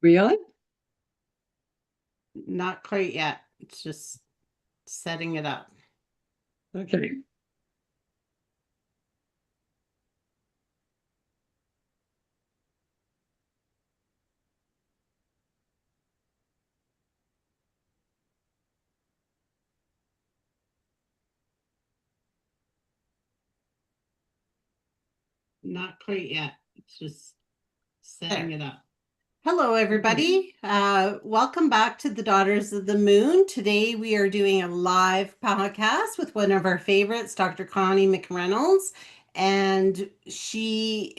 Really? Not quite yet. It's just setting it up. Okay. Not quite yet. It's just setting it up. Hello, everybody. Welcome back to the Daughters of the Moon. Today we are doing a live podcast with one of our favorites, Dr. Connie McReynolds. And she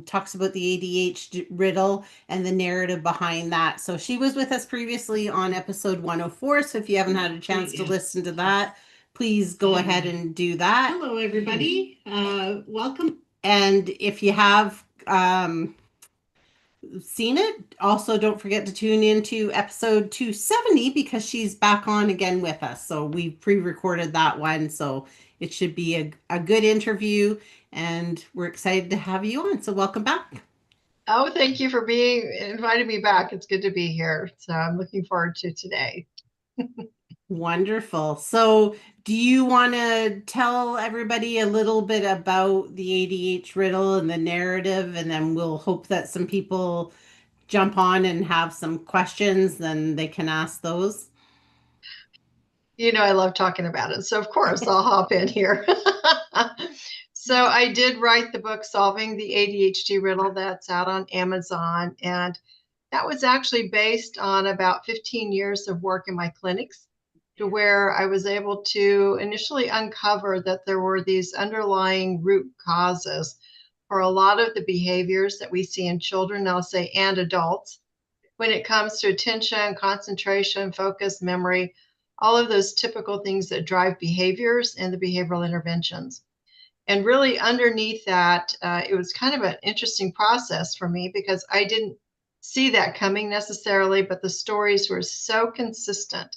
talks about the ADHD riddle and the narrative behind that. So she was with us previously on episode 104. So if you haven't had a chance to listen to that, please go ahead and do that. Hello, everybody. Welcome. And if you have seen it, also don't forget to tune into episode 270 because she's back on again with us. So we pre-recorded that one, so it should be a good interview, and we're excited to have you on. So welcome back. Oh, thank you for being inviting me back. It's good to be here. So I'm looking forward to today. Wonderful. So do you want to tell everybody a little bit about the ADHD riddle and the narrative, and then we'll hope that some people jump on and have some questions, then they can ask those. You know, I love talking about it. So, of course, I'll hop in here. So, I did write the book, Solving the ADHD Riddle, that's out on Amazon. And that was actually based on about 15 years of work in my clinics, to where I was able to initially uncover that there were these underlying root causes for a lot of the behaviors that we see in children, I'll say, and adults when it comes to attention, concentration, focus, memory, all of those typical things that drive behaviors and the behavioral interventions. And really, underneath that, it was kind of an interesting process for me because I didn't see that coming necessarily, but the stories were so consistent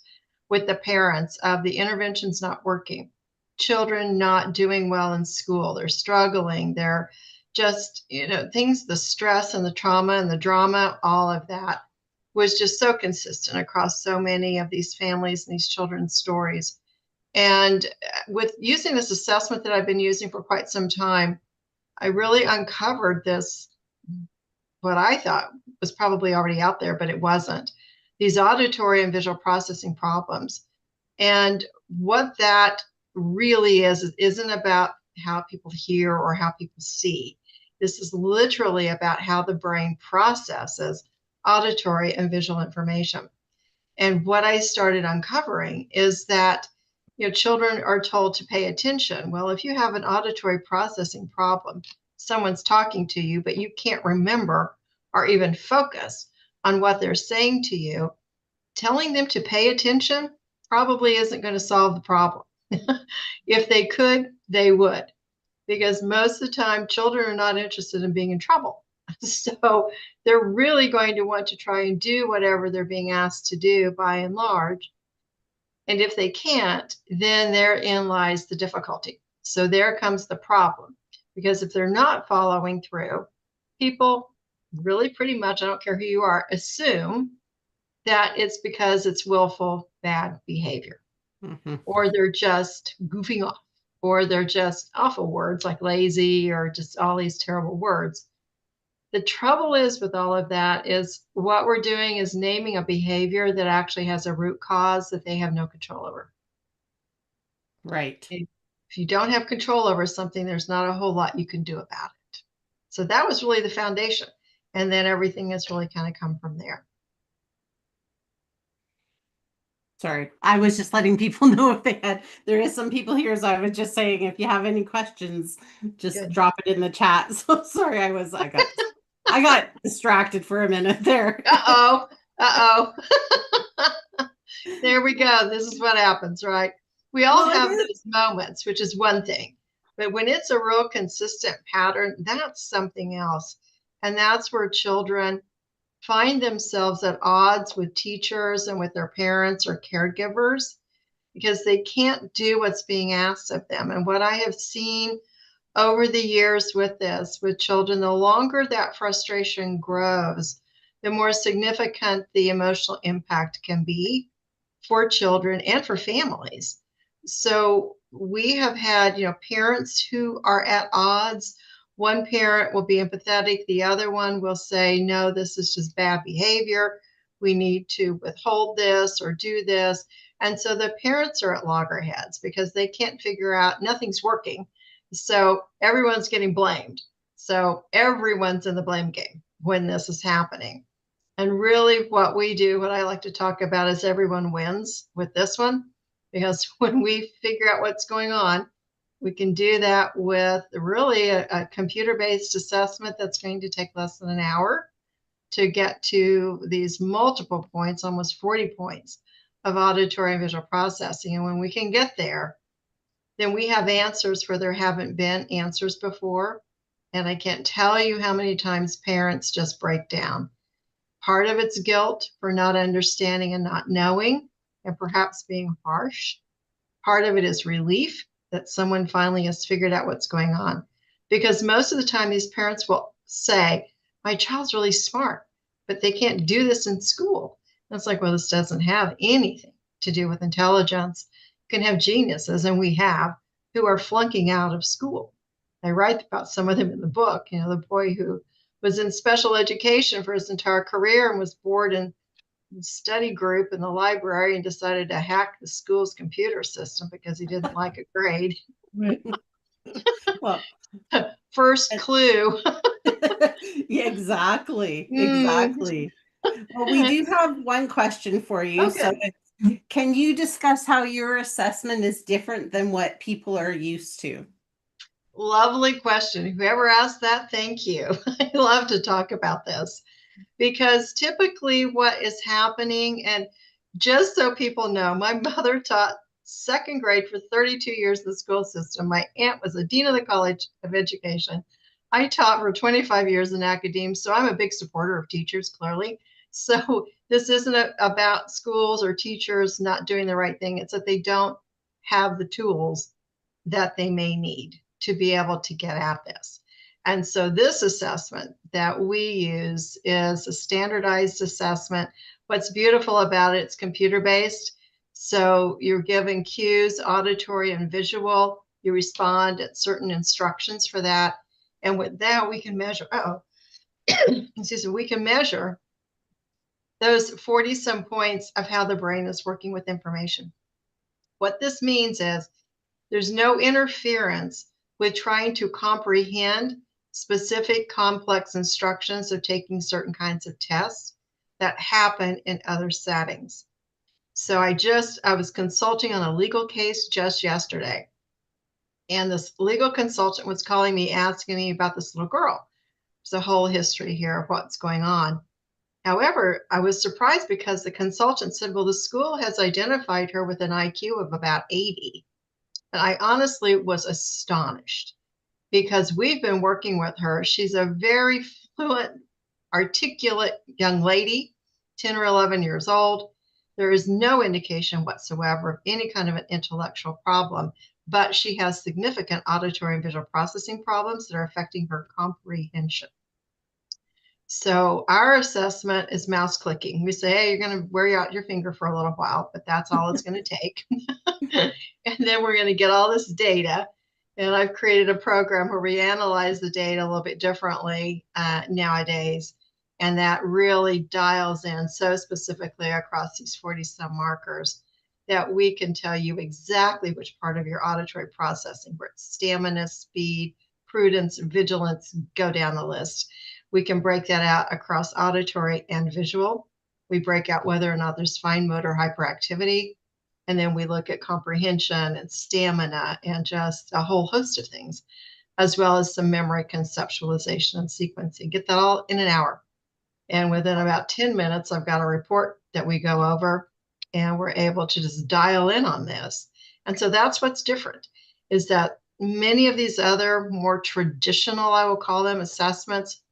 with the parents of the interventions not working, children not doing well in school, they're struggling, they're just, things, the stress and the trauma and the drama, all of that was just so consistent across so many of these families and these children's stories. And with using this assessment that I've been using for quite some time, I really uncovered this, what I thought was probably already out there, but it wasn't. These auditory and visual processing problems. And what that really is isn't about how people hear or how people see. This is literally about how the brain processes auditory and visual information. And what I started uncovering is that children are told to pay attention. Well, if you have an auditory processing problem, someone's talking to you, but you can't remember or even focus on what they're saying to you, telling them to pay attention probably isn't going to solve the problem. If they could, they would, because most of the time children are not interested in being in trouble. So they're really going to want to try and do whatever they're being asked to do by and large. And if they can't, then therein lies the difficulty. So there comes the problem. Because if they're not following through, people really pretty much, I don't care who you are, assume that it's because it's willful bad behavior, or they're just goofing off, or they're just awful words like lazy or just all these terrible words. The trouble is with all of that is what we're doing is naming a behavior that actually has a root cause that they have no control over. Right. If you don't have control over something, there's not a whole lot you can do about it. So that was really the foundation. And then everything has really kind of come from there. Sorry, I was just letting people know if they had. There is some people here, so I was just saying if you have any questions, just Good. drop it in the chat. So sorry, I got distracted for a minute there. Uh-oh. Uh-oh. There we go. This is what happens, right? We all have those moments, which is one thing. But when it's a real consistent pattern, that's something else. And that's where children find themselves at odds with teachers and with their parents or caregivers because they can't do what's being asked of them. And what I have seen over the years with this, with children, the longer that frustration grows, the more significant the emotional impact can be for children and for families. So we have had, parents who are at odds. One parent will be empathetic. The other one will say, no, this is just bad behavior. We need to withhold this or do this. And so the parents are at loggerheads because they can't figure out, nothing's working. So everyone's getting blamed. So everyone's in the blame game when this is happening. And really what we do, what I like to talk about is everyone wins with this one, because when we figure out what's going on, we can do that with really a computer-based assessment that's going to take less than an hour to get to these multiple points, almost 40 points of auditory and visual processing. And when we can get there, then we have answers where there haven't been answers before. And I can't tell you how many times parents just break down. Part of it's guilt for not understanding and not knowing, and perhaps being harsh. Part of it is relief that someone finally has figured out what's going on. Because most of the time, these parents will say, my child's really smart, but they can't do this in school. And it's like, well, this doesn't have anything to do with intelligence. You can have geniuses, and we have, who are flunking out of school. I write about some of them in the book. The boy who was in special education for his entire career and was bored in study group in the library and decided to hack the school's computer system because he didn't like a grade. Right. Well, first clue. yeah, exactly. Exactly. Well, we do have one question for you. Okay. So can you discuss how your assessment is different than what people are used to? Lovely question. Whoever asked that, thank you. I love to talk about this because typically what is happening, and just so people know, my mother taught second grade for 32 years in the school system. My aunt was a dean of the College of Education. I taught for 25 years in academia, so I'm a big supporter of teachers, clearly. So this isn't about schools or teachers not doing the right thing. It's that they don't have the tools that they may need to be able to get at this. And so this assessment that we use is a standardized assessment. What's beautiful about it, it's computer-based. So you're given cues, auditory and visual. You respond at certain instructions for that. And with that, we can measure, excuse me, we can measure those 40 some points of how the brain is working with information. What this means is there's no interference with trying to comprehend specific complex instructions of taking certain kinds of tests that happen in other settings. So I was consulting on a legal case just yesterday. And this legal consultant was calling me, asking me about this little girl. There's a whole history here of what's going on. However, I was surprised because the consultant said, well, the school has identified her with an IQ of about 80. And I honestly was astonished because we've been working with her. She's a very fluent, articulate young lady, 10 or 11 years old. There is no indication whatsoever of any kind of an intellectual problem, but she has significant auditory and visual processing problems that are affecting her comprehension. So our assessment is mouse clicking. We say, hey, you're going to wear out your finger for a little while, but that's all it's going to take. And then we're going to get all this data. And I've created a program where we analyze the data a little bit differently nowadays. And that really dials in so specifically across these 40 some markers that we can tell you exactly which part of your auditory processing, where it's stamina, speed, prudence, vigilance, go down the list. We can break that out across auditory and visual. We break out whether or not there's fine motor hyperactivity. And then we look at comprehension and stamina and just a whole host of things, as well as some memory conceptualization and sequencing. Get that all in an hour. And within about 10 minutes, I've got a report that we go over, and we're able to just dial in on this. And so that's what's different, is that many of these other more traditional, I will call them, assessments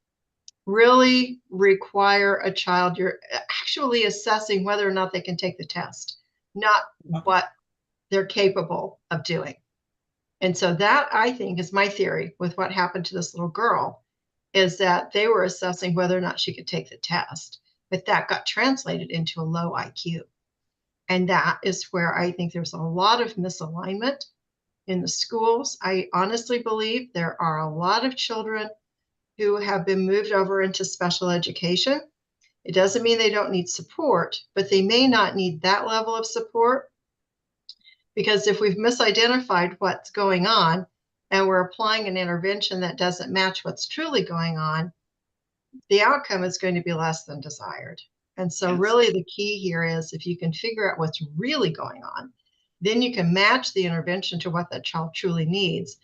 really require a child. You're actually assessing whether or not they can take the test, not what they're capable of doing. And so that, I think, is my theory with what happened to this little girl, is that they were assessing whether or not she could take the test, but that got translated into a low IQ. And that is where I think there's a lot of misalignment in the schools. I honestly believe there are a lot of children who have been moved over into special education. It doesn't mean they don't need support, but they may not need that level of support, because if we've misidentified what's going on and we're applying an intervention that doesn't match what's truly going on, the outcome is going to be less than desired. And so Yes. really the key here is if you can figure out what's really going on, then you can match the intervention to what that child truly needs.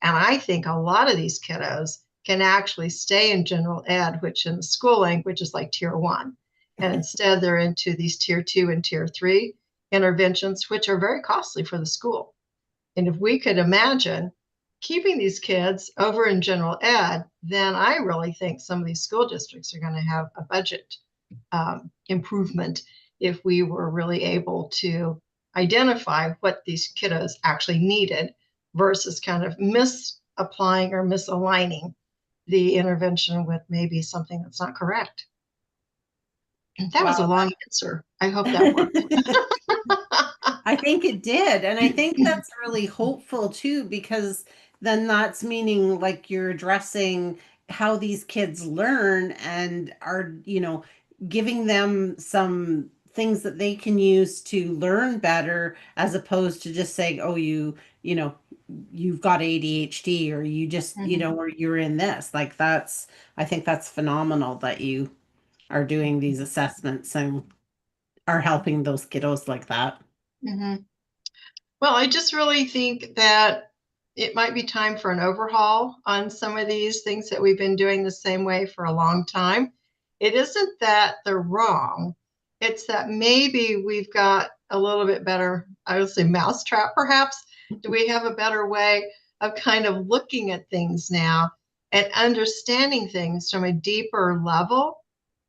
And I think a lot of these kiddos can actually stay in general ed, which in the school language is like tier 1. And instead they're into these tier 2 and tier 3 interventions, which are very costly for the school. And if we could imagine keeping these kids over in general ed, then I really think some of these school districts are going to have a budget improvement if we were really able to identify what these kiddos actually needed versus kind of misapplying or misaligning the intervention with maybe something that's not correct. That was a long answer. I hope that worked. I think it did. And I think that's really hopeful too, because then that's meaning like you're addressing how these kids learn and are, giving them some things that they can use to learn better, as opposed to just saying, oh, you've got ADHD, or you just, or you're in this. Like I think that's phenomenal that you are doing these assessments and are helping those kiddos like that. Mm-hmm. Well, I just really think that it might be time for an overhaul on some of these things that we've been doing the same way for a long time. It isn't that they're wrong. It's that maybe we've got a little bit better, I would say mousetrap perhaps. Do we have a better way of kind of looking at things now and understanding things from a deeper level?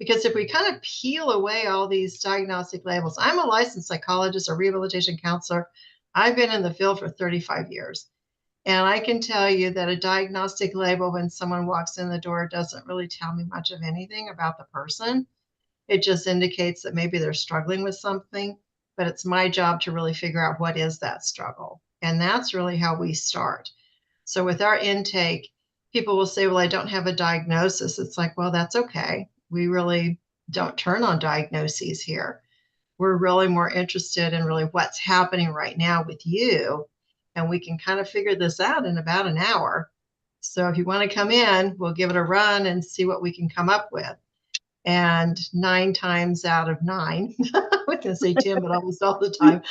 Because if we kind of peel away all these diagnostic labels, I'm a licensed psychologist, a rehabilitation counselor. I've been in the field for 35 years. And I can tell you that a diagnostic label when someone walks in the door doesn't really tell me much of anything about the person. It just indicates that maybe they're struggling with something, but it's my job to really figure out what is that struggle. And that's really how we start. So with our intake, people will say, well, I don't have a diagnosis. It's like, well, that's okay. We really don't turn on diagnoses here. We're really more interested in really what's happening right now with you. And we can kind of figure this out in about an hour. So if you want to come in, we'll give it a run and see what we can come up with. And 9 times out of 9, I was going to say 10, but almost all the time,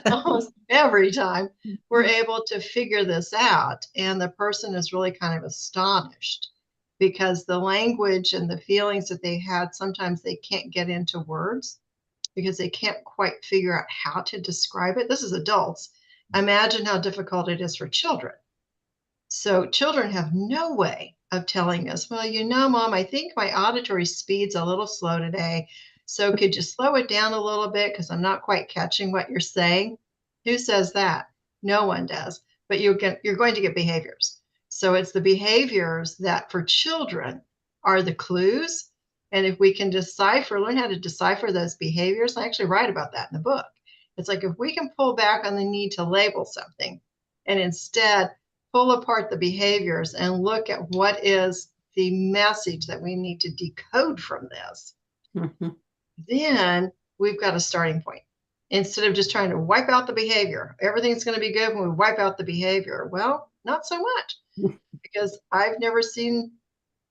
almost every time, we're able to figure this out. And the person is really kind of astonished because the language and the feelings that they had, sometimes they can't get into words because they can't quite figure out how to describe it. This is adults. Imagine how difficult it is for children. So children have no way of telling us, well, Mom, I think my auditory speed's a little slow today. So could you slow it down a little bit because I'm not quite catching what you're saying? Who says that? No one does. But you're going to get behaviors. So it's the behaviors that for children are the clues. And if we can learn how to decipher those behaviors, I actually write about that in the book. It's like if we can pull back on the need to label something and instead pull apart the behaviors and look at what is the message that we need to decode from this, then we've got a starting point. Instead of just trying to wipe out the behavior, everything's going to be good when we wipe out the behavior. Well, not so much, because I've never seen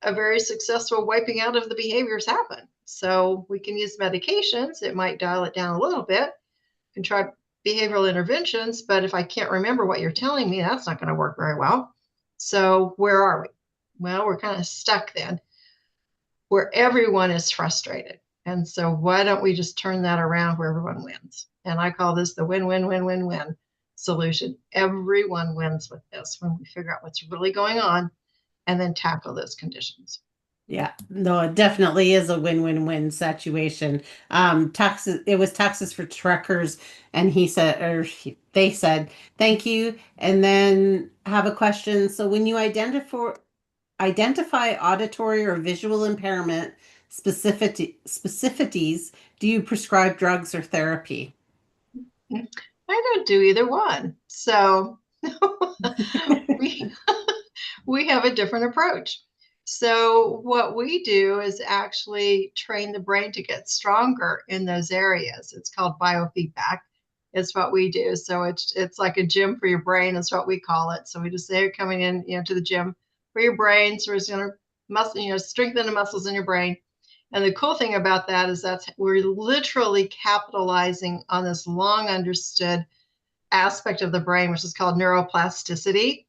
a very successful wiping out of the behaviors happen. So we can use medications. It might dial it down a little bit. You can try behavioral interventions, but if I can't remember what you're telling me, that's not going to work very well. So where are we? Well, we're kind of stuck then where everyone is frustrated. And so why don't we just turn that around where everyone wins? And I call this the win-win-win-win-win solution. Everyone wins with this when we figure out what's really going on and then tackle those conditions. Yeah, no, it definitely is a win-win-win situation. It was taxes for truckers, and they said, thank you, and then have a question. So when you identify auditory or visual impairment specificities. Do you prescribe drugs or therapy? I don't do either one. So we, we have a different approach. So what we do is actually train the brain to get stronger in those areas. It's called biofeedback. It's what we do. So it's like a gym for your brain is what we call it. So we just say you're coming in, to the gym for your brain. So it's going to strengthen the muscles in your brain. And the cool thing about that is we're literally capitalizing on this long understood aspect of the brain, which is called neuroplasticity.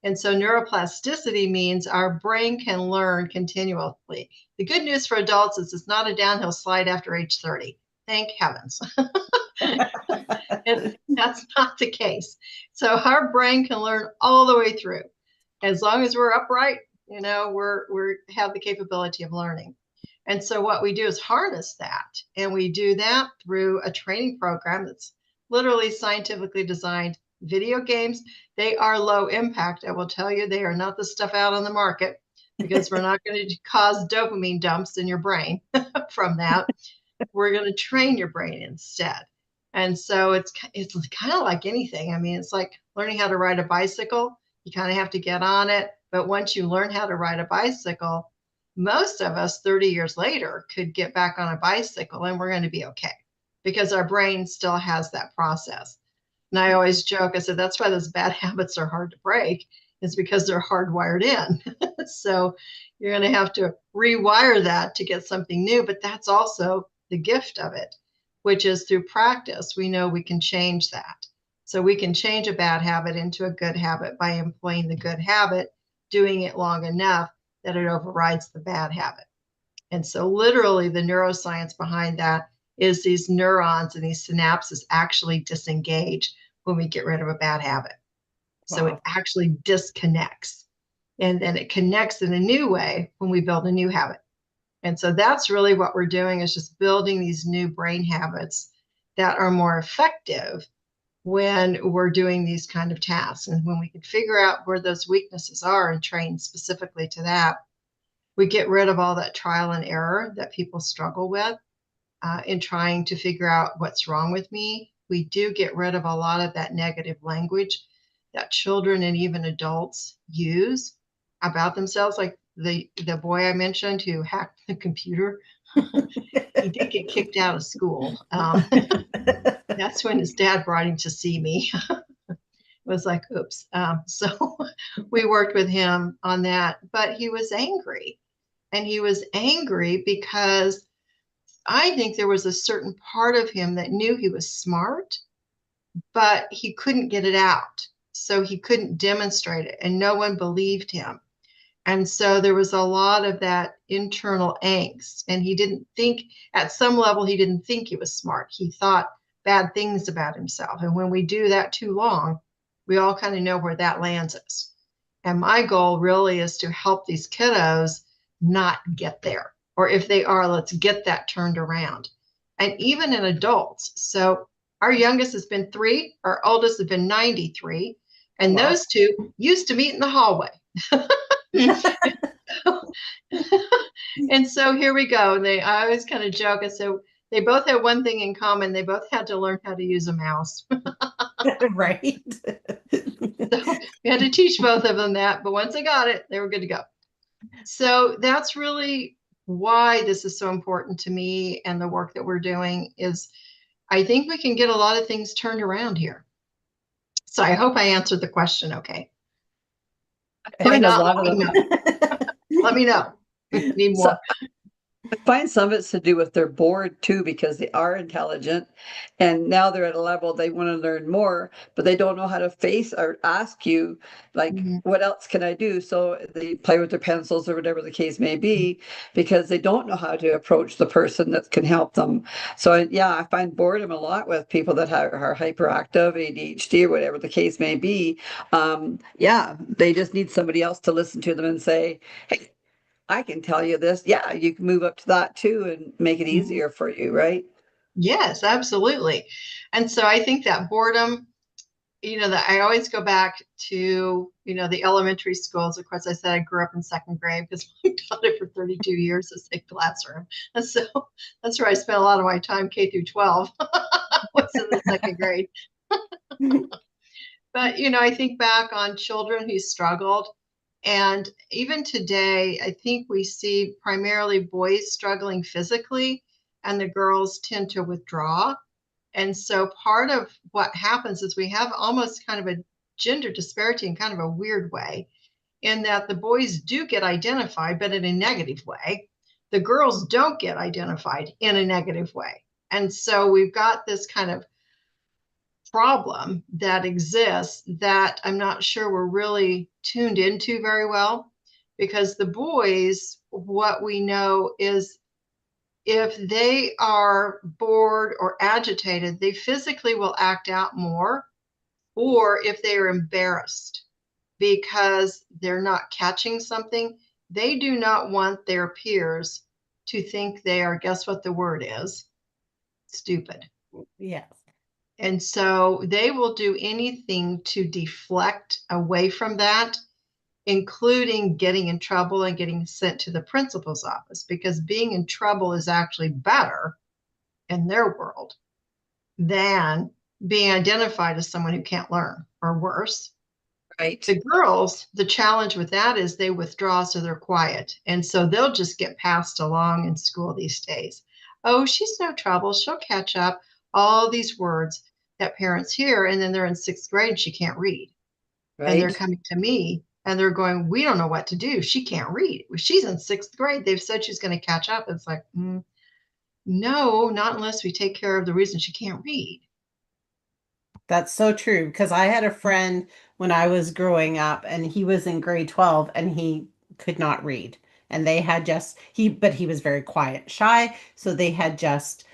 And so neuroplasticity means our brain can learn continually. The good news for adults is it's not a downhill slide after age 30. Thank heavens. And that's not the case. So our brain can learn all the way through. As long as we're upright, we have the capability of learning. And so what we do is harness that. And we do that through a training program that's literally scientifically designed. Video games, they are low impact. I will tell you, they are not the stuff out on the market because we're not going to cause dopamine dumps in your brain from that. We're going to train your brain instead. And so it's kind of like anything. I mean, it's like learning how to ride a bicycle. You kind of have to get on it. But once you learn how to ride a bicycle, most of us 30 years later could get back on a bicycle and we're going to be okay because our brain still has that process. And I always joke, I said, that's why those bad habits are hard to break, is because they're hardwired in. So you're going to have to rewire that to get something new. But that's also the gift of it, which is through practice, we know we can change that. So we can change a bad habit into a good habit by employing the good habit, doing it long enough that it overrides the bad habit. And so literally the neuroscience behind that is these neurons and these synapses actually disengage when we get rid of a bad habit. So it actually disconnects. And then it connects in a new way when we build a new habit. And so that's really what we're doing, is just building these new brain habits that are more effective when we're doing these kind of tasks. And when we can figure out where those weaknesses are and train specifically to that, we get rid of all that trial and error that people struggle with in trying to figure out what's wrong with me. We do get rid of a lot of that negative language that children and even adults use about themselves. Like the boy I mentioned who hacked the computer, he did get kicked out of school. That's when his dad brought him to see me. It was like, oops. So we worked with him on that, but he was angry. And he was angry because I think there was a certain part of him that knew he was smart, but he couldn't get it out. So he couldn't demonstrate it, and no one believed him. And so there was a lot of that internal angst. And he didn't think, at some level, he didn't think he was smart. He thought bad things about himself. And when we do that too long, we all kind of know where that lands us. And my goal really is to help these kiddos not get there. Or if they are, let's get that turned around. And even in adults. So our youngest has been 3, our oldest has been 93. And those two used to meet in the hallway. And so here we go. I always kind of joke. I said, they both had one thing in common. They both had to learn how to use a mouse. Right. So we had to teach both of them that. But once they got it, they were good to go. So that's really why this is so important to me, and the work that we're doing is I think we can get a lot of things turned around here. So I hope I answered the question okay. Find a lot of them. Let me know. Need more. I find some of it's to do with they're bored too, because they are intelligent and now they're at a level they want to learn more, but they don't know how to face or ask you, like, what else can I do? So they play with their pencils or whatever the case may be, because they don't know how to approach the person that can help them. So yeah, I find boredom a lot with people that are hyperactive, ADHD, or whatever the case may be. Yeah, they just need somebody else to listen to them and say, hey, I can tell you this. Yeah, you can move up to that too and make it easier for you, right? Yes, absolutely. And so I think that boredom, that I always go back to, the elementary schools. Of course, I said I grew up in second grade because I taught it for 32 years as a classroom. And so that's where I spent a lot of my time, K through 12, was in the second grade. But, I think back on children who struggled. And even today, I think we see primarily boys struggling physically, and the girls tend to withdraw. And so part of what happens is we have almost kind of a gender disparity in kind of a weird way, in that the boys do get identified, but in a negative way. The girls don't get identified in a negative way. And so we've got this kind of problem that exists that I'm not sure we're really tuned into very well, because the boys, what we know is if they are bored or agitated, they physically will act out more, or if they are embarrassed because they're not catching something, they do not want their peers to think they are, guess what the word is? Stupid. Yes. And so they will do anything to deflect away from that, including getting in trouble and getting sent to the principal's office, because being in trouble is actually better in their world than being identified as someone who can't learn, or worse. Right. The girls, the challenge with that is they withdraw, so they're quiet. And so they'll just get passed along in school these days. Oh, she's no trouble. She'll catch up. All these words that parents hear, and then they're in sixth grade and she can't read. And they're Right. coming to me and they're going, we don't know what to do. She can't read. She's in sixth grade. They've said she's going to catch up. It's like, no, not unless we take care of the reason she can't read. That's so true, because I had a friend when I was growing up and he was in grade 12 and he could not read. And they had but he was very quiet, shy. So they had just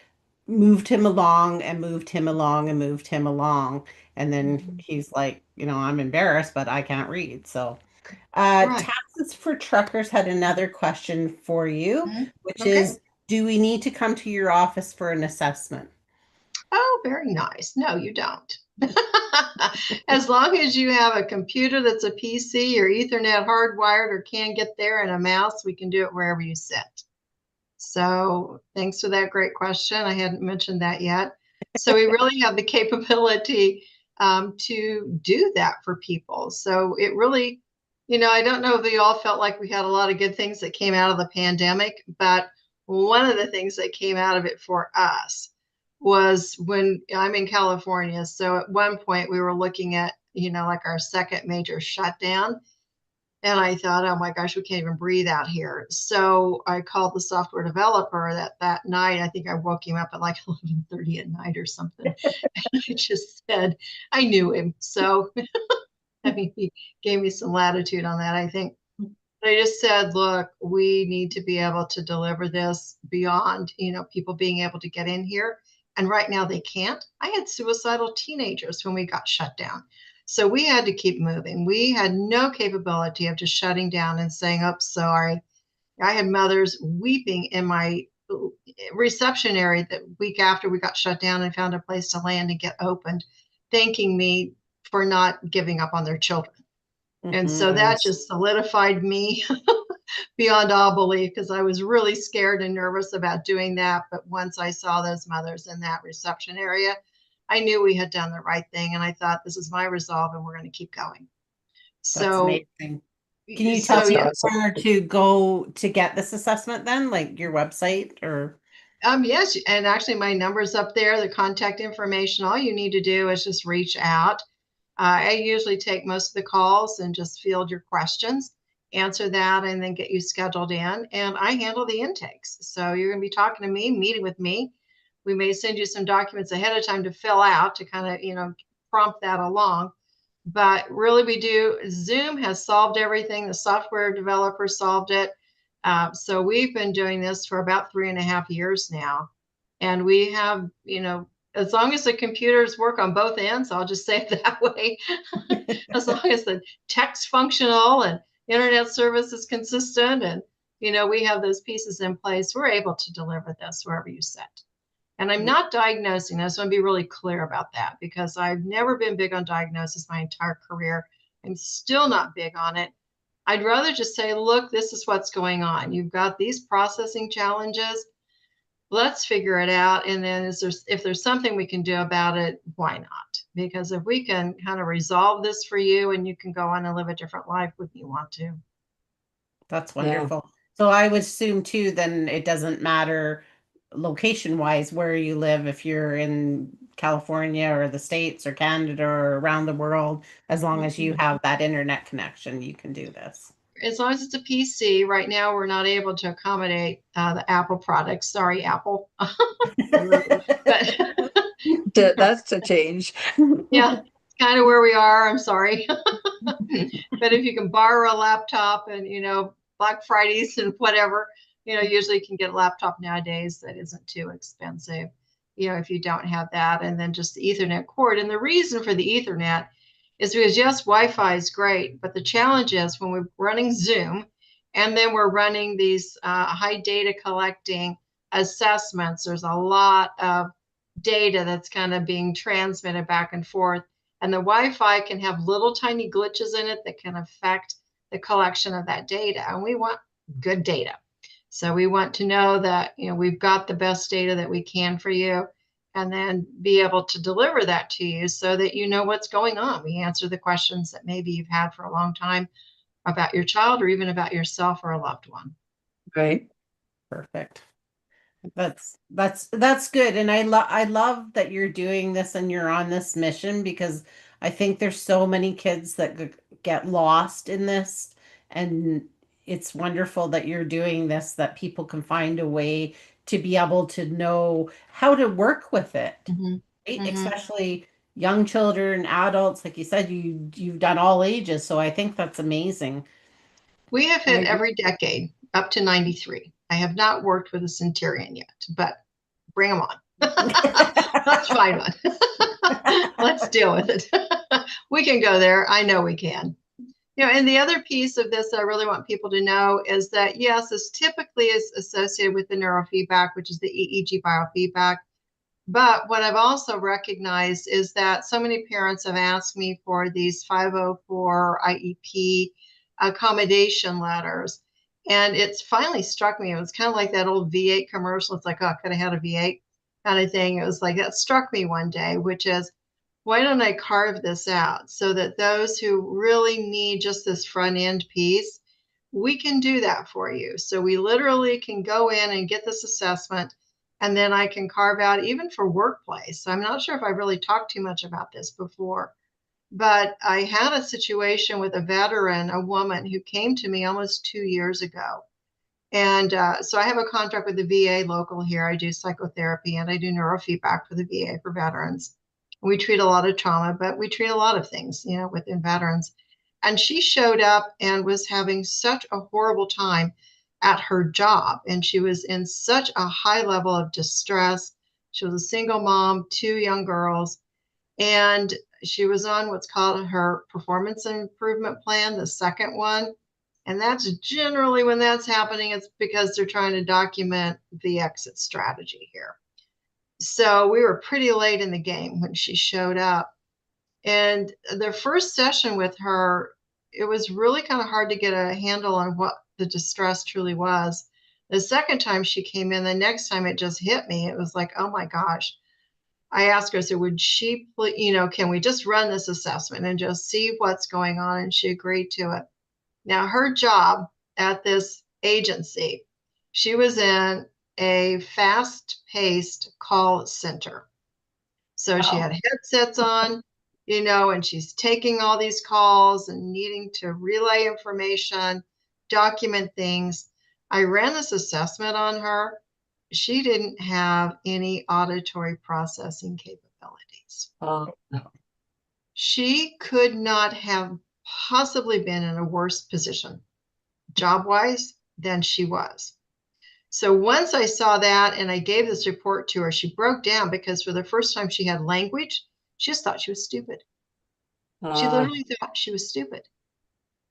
moved him along and moved him along and moved him along. And then he's like, I'm embarrassed, but I can't read. So, Right. Taxes for Truckers had another question for you, which Okay. is, do we need to come to your office for an assessment? Oh, very nice. No, you don't. As long as you have a computer that's a PC or Ethernet hardwired or can get there, and a mouse, we can do it wherever you sit. So thanks for that great question. I hadn't mentioned that yet. So we really have the capability to do that for people. So it really, I don't know if we all felt like we had a lot of good things that came out of the pandemic, but one of the things that came out of it for us was when I'm in California. So at one point we were looking at, like our second major shutdown. And I thought, oh my gosh, we can't even breathe out here. So I called the software developer that night. I think I woke him up at like 11:30 at night or something. And I just said, I knew him. So I mean, he gave me some latitude on that, I think. But I just said, look, we need to be able to deliver this beyond, people being able to get in here. And right now they can't. I had suicidal teenagers when we got shut down. So we had to keep moving. We had no capability of just shutting down and saying, oh, sorry. I had mothers weeping in my reception area the week after we got shut down and found a place to land and get opened, thanking me for not giving up on their children. And so that just solidified me beyond all belief, because I was really scared and nervous about doing that. But once I saw those mothers in that reception area, I knew we had done the right thing. And I thought, this is my resolve and we're going to keep going. That's So, amazing. Can you tell yeah. us where to go to get this assessment then, like your website or? Yes. And actually my number's up there, the contact information. All you need to do is just reach out. I usually take most of the calls and just field your questions, answer that, and then get you scheduled in. And I handle the intakes. So you're going to be talking to me, meeting with me. We may send you some documents ahead of time to fill out to kind of, prompt that along. But really, we do. Zoom has solved everything. The software developer solved it. So we've been doing this for about 3.5 years now. And we have, as long as the computers work on both ends, I'll just say it that way. As long as the tech's functional and internet service is consistent and, we have those pieces in place, we're able to deliver this wherever you sit. And I'm not diagnosing. I just want to be really clear about that, because I've never been big on diagnosis my entire career. I'm still not big on it. I'd rather just say, look, this is what's going on. You've got these processing challenges. Let's figure it out. And then if there's something we can do about it, why not? Because if we can kind of resolve this for you and you can go on and live a different life, wouldn't you want to? That's wonderful. So I would assume too, then it doesn't matter location wise where you live, if you're in California or the States or Canada or around the world, as long as you have that internet connection, you can do this. As long as it's a PC. Right now, we're not able to accommodate the Apple products. Sorry, Apple. But That's a change. yeah, it's kind of where we are. I'm sorry. But if you can borrow a laptop and, Black Fridays and whatever, usually you can get a laptop nowadays that isn't too expensive, if you don't have that. And then just the Ethernet cord. And the reason for the Ethernet is because, yes, Wi-Fi is great, but the challenge is when we're running Zoom and then we're running these high data collecting assessments, there's a lot of data that's kind of being transmitted back and forth. And the Wi-Fi can have little tiny glitches in it that can affect the collection of that data. And we want good data. So we want to know that, we've got the best data that we can for you, and then be able to deliver that to you so that you know what's going on. We answer the questions that maybe you've had for a long time about your child or even about yourself or a loved one. Right. Perfect. That's good. And I love that you're doing this and you're on this mission, because I think there's so many kids that get lost in this, and it's wonderful that you're doing this, that people can find a way to be able to know how to work with it. Mm-hmm. Right? Mm-hmm. Especially young children, adults, like you said, you've done all ages, so I think that's amazing. We have hit every decade up to 93. I have not worked with a centurion yet, but bring them on. Let's find one. Let's deal with it. We can go there. I know we can. And the other piece of this I really want people to know is that, yes, this typically is associated with the neurofeedback, which is the EEG biofeedback. But what I've also recognized is that so many parents have asked me for these 504 IEP accommodation letters. And it's finally struck me. It was kind of like that old V8 commercial. It's like, oh, I could have had a V8 kind of thing. It was like that struck me one day, which is, why don't I carve this out so that those who really need just this front end piece, we can do that for you. So we literally can go in and get this assessment, and then I can carve out even for workplace. I'm not sure if I really talked too much about this before, but I had a situation with a veteran, a woman who came to me almost 2 years ago. And so I have a contract with the VA local here. I do psychotherapy and I do neurofeedback for the VA for veterans. We treat a lot of trauma, but we treat a lot of things, within veterans. And she showed up and was having such a horrible time at her job. And she was in such a high level of distress. She was a single mom, 2 young girls, and she was on what's called her performance improvement plan, the second one. And that's generally when that's happening, it's because they're trying to document the exit strategy here. So we were pretty late in the game when she showed up. And the first session with her, it was really kind of hard to get a handle on what the distress truly was. The second time she came in, the next time it just hit me. It was like, oh my gosh. I asked her, so would she, can we just run this assessment and just see what's going on? And she agreed to it. Now, her job at this agency, she was in a fast-paced call center. So she had headsets on, and she's taking all these calls and needing to relay information, document things. I ran this assessment on her. She didn't have any auditory processing capabilities. She could not have possibly been in a worse position job-wise than she was. So once I saw that and I gave this report to her, she broke down because for the first time she had language. She just thought she was stupid. She literally thought she was stupid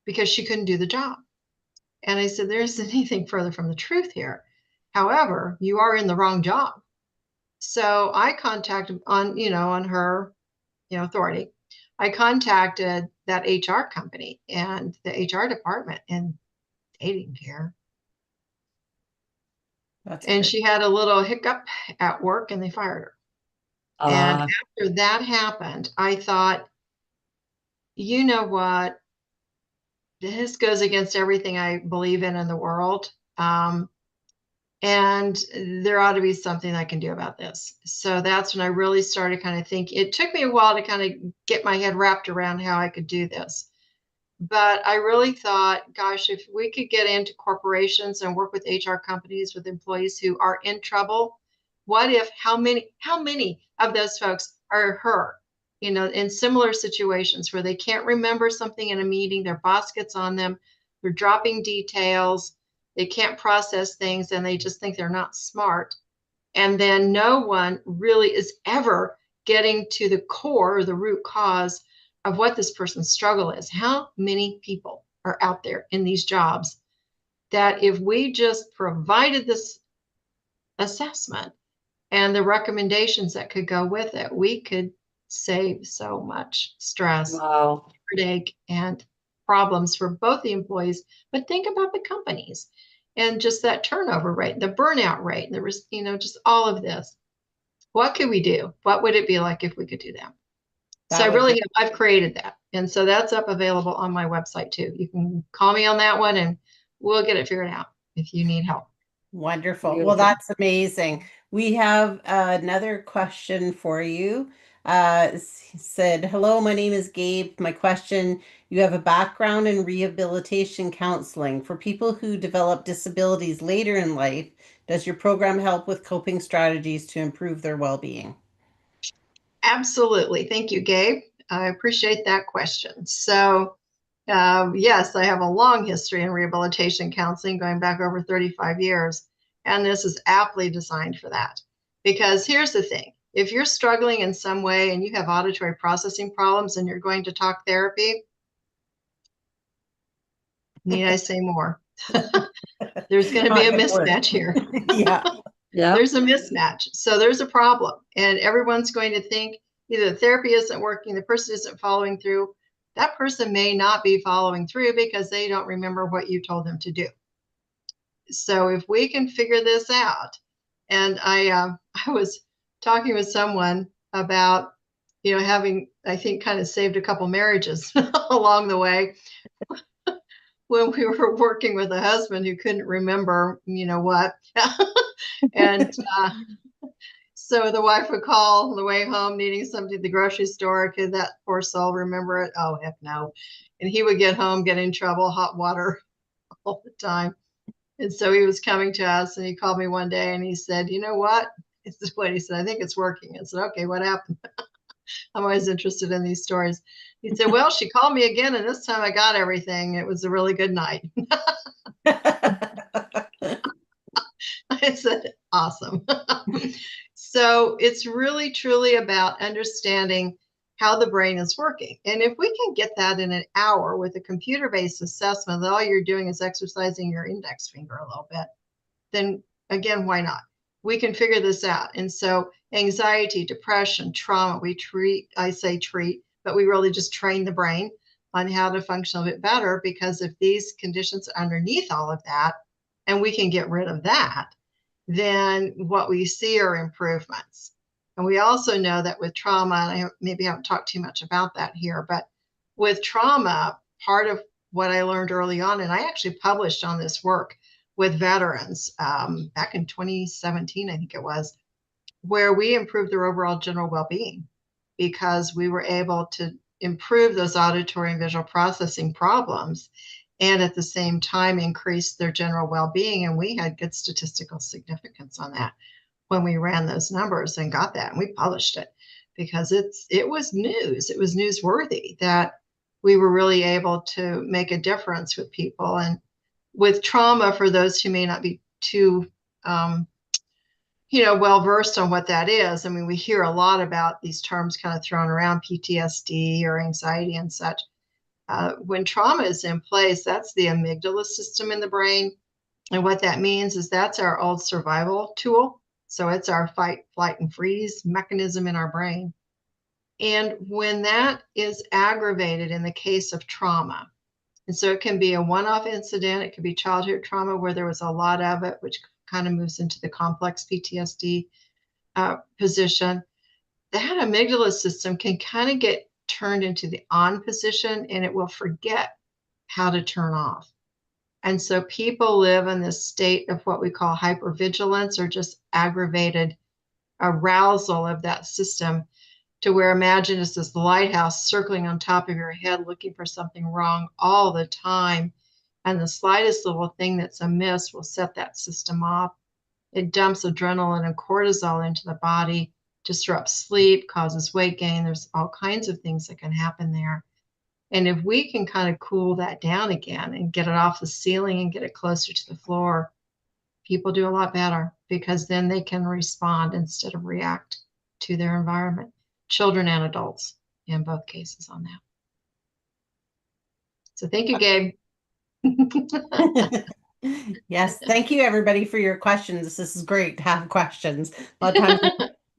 because she couldn't do the job. And I said, there isn't anything further from the truth here. However, you are in the wrong job. So I contacted on her, authority. I contacted that HR company and the HR department, and they didn't care. And she had a little hiccup at work and they fired her. And after that happened, I thought, you know what? This goes against everything I believe in the world. And there ought to be something I can do about this. So that's when I really started kind of thinking. It took me a while to kind of get my head wrapped around how I could do this. But I really thought, gosh, if we could get into corporations and work with HR companies with employees who are in trouble, what if, how many of those folks are her, in similar situations where they can't remember something in a meeting, their boss gets on them, they're dropping details, they can't process things, and they just think they're not smart. And then no one really is ever getting to the core, or the root cause of what this person's struggle is. How many people are out there in these jobs that if we just provided this assessment and the recommendations that could go with it, we could save so much stress, heartache, and problems for both the employees. But think about the companies and just that turnover rate, the burnout rate, there was, just all of this. What could we do? What would it be like if we could do that? So I've created that. And so that's up available on my website too. You can call me on that one and we'll get it figured out if you need help. Wonderful. Well, that's amazing. We have another question for you. Said, hello, my name is Gabe. My question, you have a background in rehabilitation counseling. For people who develop disabilities later in life, does your program help with coping strategies to improve their well-being? Absolutely. Thank you, Gabe. I appreciate that question. So, yes, I have a long history in rehabilitation counseling going back over 35 years. And this is aptly designed for that. Because here's the thing. If you're struggling in some way and you have auditory processing problems and you're going to talk therapy, need I say more? There's going to be a mismatch here. Yeah. There's a mismatch. So there's a problem. And everyone's going to think either the therapy isn't working, the person isn't following through. That person may not be following through because they don't remember what you told them to do. So if we can figure this out, and I was talking with someone about, having, I think, kind of saved a couple marriages along the way when we were working with a husband who couldn't remember, what. And so the wife would call on the way home needing something at the grocery store. Could that poor soul remember it? Oh, heck no. And he would get home, get in trouble, hot water all the time. And so he was coming to us and he called me one day and he said, you know what? This is what he said. I think it's working. I said, okay, what happened? I'm always interested in these stories. He said, well, she called me again and this time I got everything. It was a really good night. I said, awesome. So it's really, truly about understanding how the brain is working. And if we can get that in an hour with a computer-based assessment, that all you're doing is exercising your index finger a little bit, then again, why not? We can figure this out. And so anxiety, depression, trauma, I say treat, but we really just train the brain on how to function a bit better, because if these conditions are underneath all of that, and we can get rid of that, then what we see are improvements. And we also know that with trauma, and I maybe haven't talked too much about that here, but with trauma, part of what I learned early on, and I actually published on this work with veterans back in 2017, I think it was, where we improved their overall general well-being because we were able to improve those auditory and visual processing problems and at the same time increase their general well-being. And we had good statistical significance on that when we ran those numbers and got that. And we published it because it was news. It was newsworthy that we were really able to make a difference with people. And with trauma, for those who may not be too well-versed on what that is. I mean, we hear a lot about these terms kind of thrown around, PTSD or anxiety and such. When trauma is in place, that's the amygdala system in the brain. And what that means is that's our old survival tool. So it's our fight, flight, and freeze mechanism in our brain. And when that is aggravated in the case of trauma, and so it can be a one-off incident, it could be childhood trauma where there was a lot of it, which kind of moves into the complex PTSD position, that amygdala system can kind of get turned into the on position and it will forget how to turn off. And so people live in this state of what we call hypervigilance, or just aggravated arousal of that system, to where, imagine it's this lighthouse circling on top of your head looking for something wrong all the time. And the slightest little thing that's amiss will set that system off. It dumps adrenaline and cortisol into the body, disrupts sleep, causes weight gain. There's all kinds of things that can happen there. And if we can kind of cool that down again and get it off the ceiling and get it closer to the floor, people do a lot better, because then they can respond instead of react to their environment. Children and adults in both cases on that. So thank you, Gabe. Yes, thank you everybody for your questions. This is great to have questions. A lot of times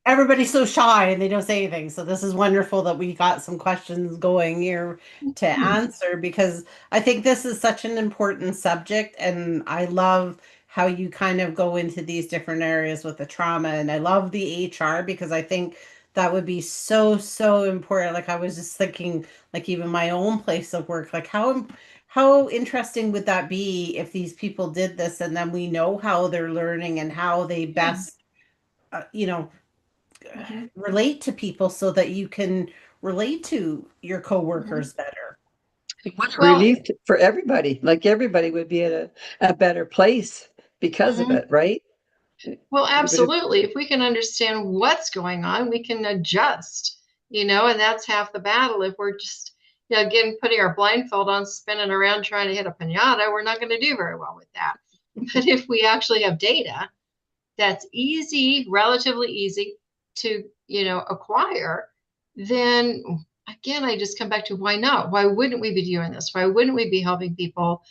everybody's so shy and they don't say anything. So this is wonderful that we got some questions going here to answer, because I think this is such an important subject, and I love how you kind of go into these different areas with the trauma, and I love the HR, because I think that would be so, so important. Like I was just thinking, like even my own place of work, like how interesting would that be if these people did this, and then we know how they're learning and how they best, relate to people, so that you can relate to your coworkers better. What a relief for everybody. Like everybody would be at a better place because of it, right? Well, absolutely. If we can understand what's going on, we can adjust, and that's half the battle. If we're just, again, putting our blindfold on, spinning around trying to hit a pinata, we're not going to do very well with that. But if we actually have data that's easy, relatively easy to, acquire, then again, I just come back to why not? Why wouldn't we be doing this? Why wouldn't we be helping people,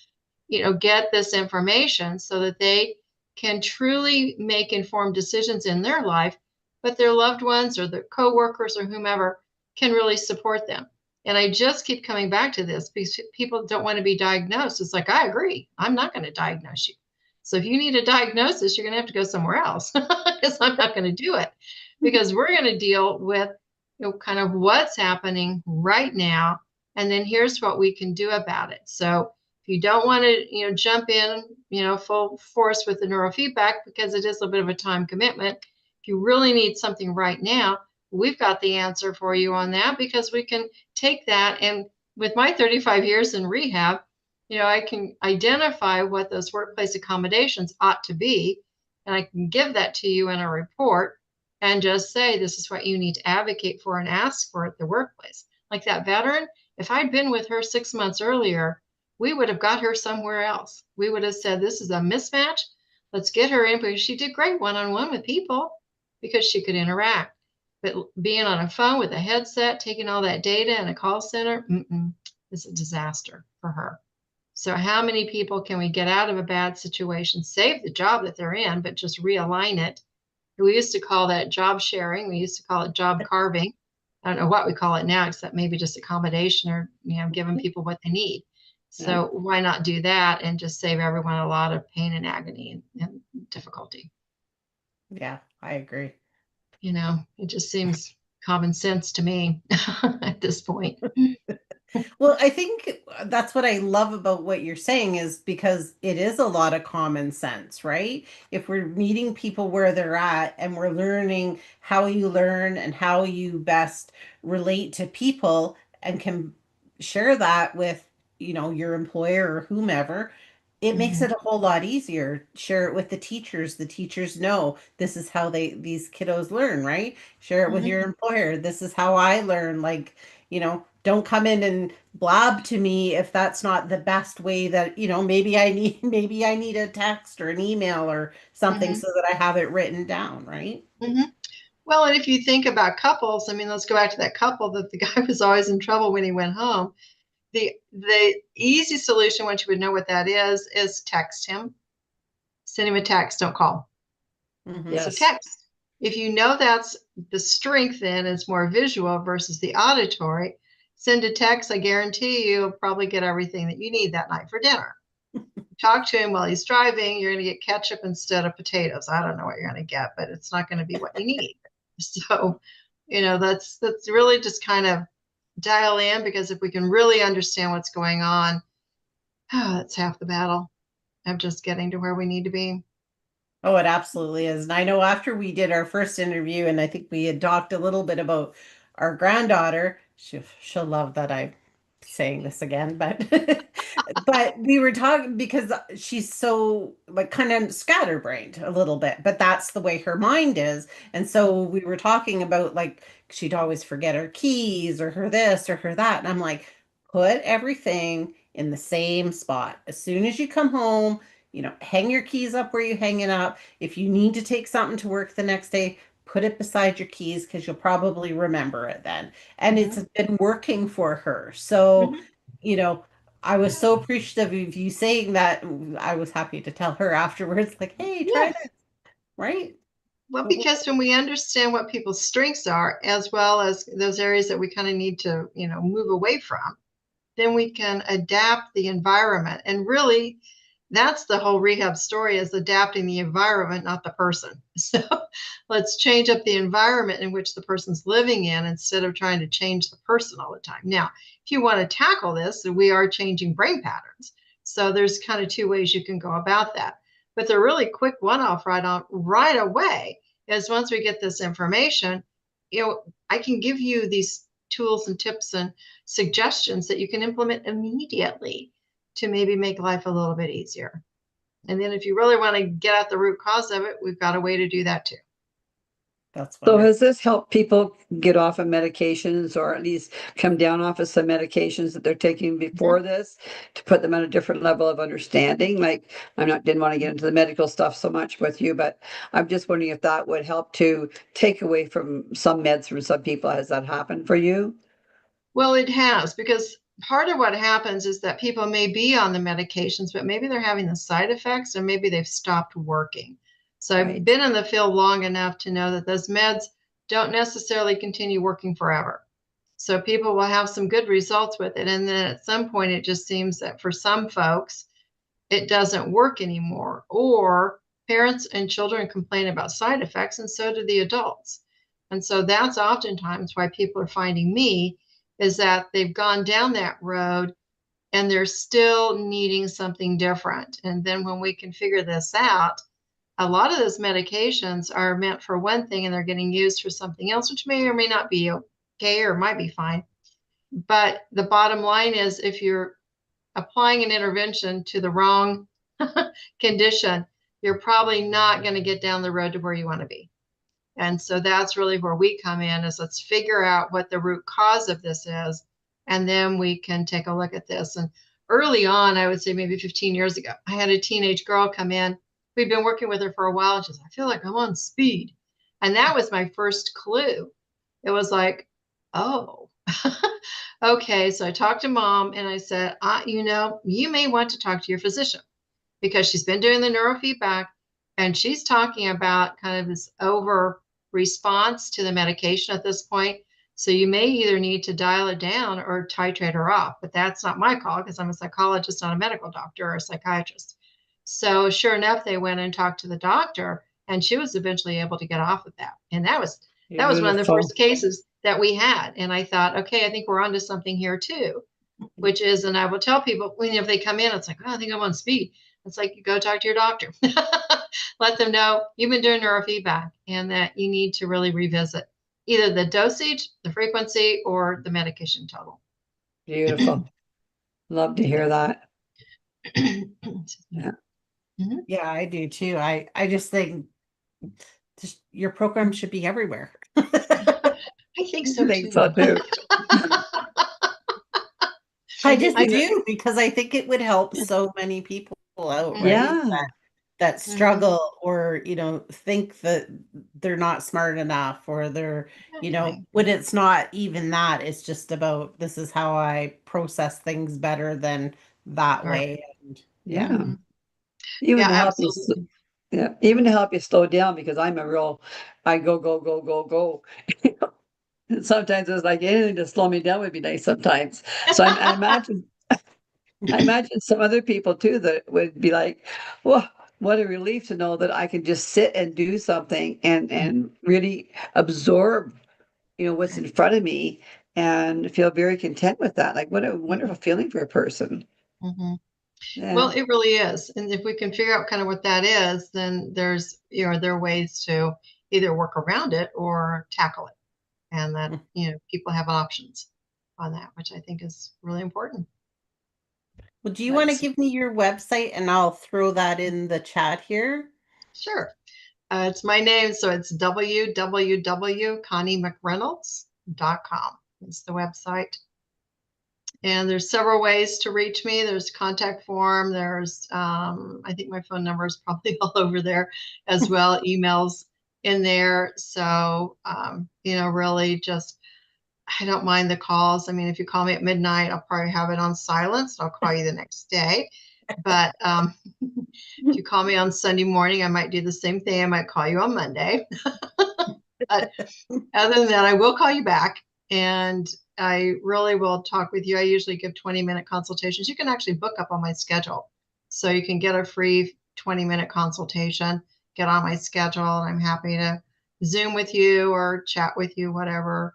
get this information so that they can truly make informed decisions in their life, but their loved ones or their coworkers or whomever can really support them. And I just keep coming back to this, because people don't want to be diagnosed. It's like, I agree, I'm not going to diagnose you. So if you need a diagnosis, you're going to have to go somewhere else, because I'm not going to do it, because we're going to deal with, kind of what's happening right now. And then here's what we can do about it. So if you don't want to, jump in, full force with the neurofeedback, because it is a bit of a time commitment. If you really need something right now, we've got the answer for you on that, because we can take that. And with my 35 years in rehab, I can identify what those workplace accommodations ought to be. And I can give that to you in a report and just say, this is what you need to advocate for and ask for at the workplace. Like that veteran, if I'd been with her 6 months earlier, we would have got her somewhere else. We would have said, this is a mismatch. Let's get her in, because she did great one-on-one with people, because she could interact. But being on a phone with a headset, taking all that data in a call center, is a disaster for her. So how many people can we get out of a bad situation, save the job that they're in, but just realign it? We used to call that job sharing. We used to call it job carving. I don't know what we call it now, except maybe just accommodation, or, giving people what they need. So why not do that and just save everyone a lot of pain and agony and difficulty? Yeah, I agree. It just seems common sense to me at this point. Well, I think that's what I love about what you're saying, is because it is a lot of common sense, right? If we're meeting people where they're at, and we're learning how you learn and how you best relate to people, and can share that with, your employer or whomever, it makes it a whole lot easier. Share it with the teachers. The teachers know this is how these kiddos learn, right? Share it with your employer. This is how I learn. Like, don't come in and blab to me if that's not the best way that, maybe I need a text or an email or something so that I have it written down, right? Well, and if you think about couples, let's go back to that couple that the guy was always in trouble when he went home. The easy solution, once you would know what that is text him. Send him a text, don't call. Yes. So text. If you know that's the strength, then it's more visual versus the auditory, send a text. I guarantee you'll probably get everything that you need that night for dinner. Talk to him while he's driving. You're going to get ketchup instead of potatoes. I don't know what you're going to get, but it's not going to be what you need. So, that's really just kind of dial in, because if we can really understand what's going on, that's half the battle of just getting to where we need to be. Oh, it absolutely is. And I know after we did our first interview, and I think we had talked a little bit about our granddaughter, she'll love that I'm saying this again, but but we were talking because she's so like kind of scatterbrained a little bit, but that's the way her mind is. And so we were talking about like she'd always forget her keys or her this or her that. And I'm like, put everything in the same spot. As soon as you come home, hang your keys up where you hang it up. If you need to take something to work the next day, put it beside your keys because you'll probably remember it then. And it's been working for her. So, I was so appreciative of you saying that. I was happy to tell her afterwards, like, hey, try this, right? Well, because when we understand what people's strengths are, as well as those areas that we kind of need to, move away from, then we can adapt the environment. And really, that's the whole rehab story, is adapting the environment, not the person. So let's change up the environment in which the person's living in instead of trying to change the person all the time. Now, if you want to tackle this, we are changing brain patterns. So there's kind of two ways you can go about that. But the really quick one-off right away is, once we get this information, I can give you these tools and tips and suggestions that you can implement immediately to maybe make life a little bit easier. And then if you really want to get at the root cause of it, we've got a way to do that too. That's So wonderful. has this helped people get off of medications, or at least come down off of some medications that they're taking before this, to put them on a different level of understanding? Like, didn't want to get into the medical stuff so much with you, but I'm just wondering if that would help to take away from some meds from some people. Has that happened for you? Well, it has, because part of what happens is that people may be on the medications, but maybe they're having the side effects, or maybe they've stopped working. So I've been in the field long enough to know that those meds don't necessarily continue working forever. So people will have some good results with it. And then at some point, it just seems that for some folks, it doesn't work anymore, or parents and children complain about side effects, and so do the adults. And so that's oftentimes why people are finding me, is that they've gone down that road and they're still needing something different. And then when we can figure this out, a lot of those medications are meant for one thing and they're getting used for something else, which may or may not be okay or might be fine. But the bottom line is, if you're applying an intervention to the wrong condition, you're probably not going to get down the road to where you want to be. And so that's really where we come in, is let's figure out what the root cause of this is, and then we can take a look at this. And early on, I would say maybe 15 years ago, I had a teenage girl come in. We'd been working with her for a while, and she's like, I feel like I'm on speed. And that was my first clue. It was like, oh, okay. So I talked to mom and I said, you may want to talk to your physician, because she's been doing the neurofeedback and she's talking about kind of this over response to the medication at this point. So you may either need to dial it down or titrate her off, but that's not my call, because I'm a psychologist, not a medical doctor or a psychiatrist. So sure enough, they went and talked to the doctor, and she was eventually able to get off of that. And that was one of the first cases that we had. And I thought, okay, I think we're onto something here too, which is, and I will tell people, if they come in, it's like, oh, I think I'm on speed. It's like, you go talk to your doctor. Let them know you've been doing neurofeedback and that you need to really revisit either the dosage, the frequency, or the medication total. Beautiful. Love to hear that. Yeah. Yeah, I do too. I just think your program should be everywhere. I think so too. I do, because I think it would help so many people out, right? Yeah. That struggle, or think that they're not smart enough, or they're when it's not even that, it's just about, this is how I process things better than that way. And Even to help you Yeah, even to help you slow down because I go, go, go, go, go. And sometimes it's like anything to slow me down would be nice sometimes. So I imagine some other people too that would be like, "Whoa, what a relief to know that I can just sit and do something and really absorb, what's in front of me and feel very content with that." Like what a wonderful feeling for a person. Mhm. Well, Yeah. it really is. And if we can figure out kind of what that is, then there are ways to either work around it or tackle it. And that, people have options on that, which I think is really important. Well, do you want to Nice. give me your website and I'll throw that in the chat here? Sure. It's my name, so it's www.conniemcreynolds.com. It's the website. And there's several ways to reach me. There's contact form. There's, I think my phone number is probably all over there as well. Emails in there. So, really just, I don't mind the calls. I mean, if you call me at midnight, I'll probably have it on silence. I'll call you the next day. But if you call me on Sunday morning, I might do the same thing. I might call you on Monday. But other than that, I will call you back and I really will talk with you. I usually give 20-minute consultations. You can actually book up on my schedule. So you can get a free 20-minute consultation, get on my schedule, and I'm happy to Zoom with you or chat with you, whatever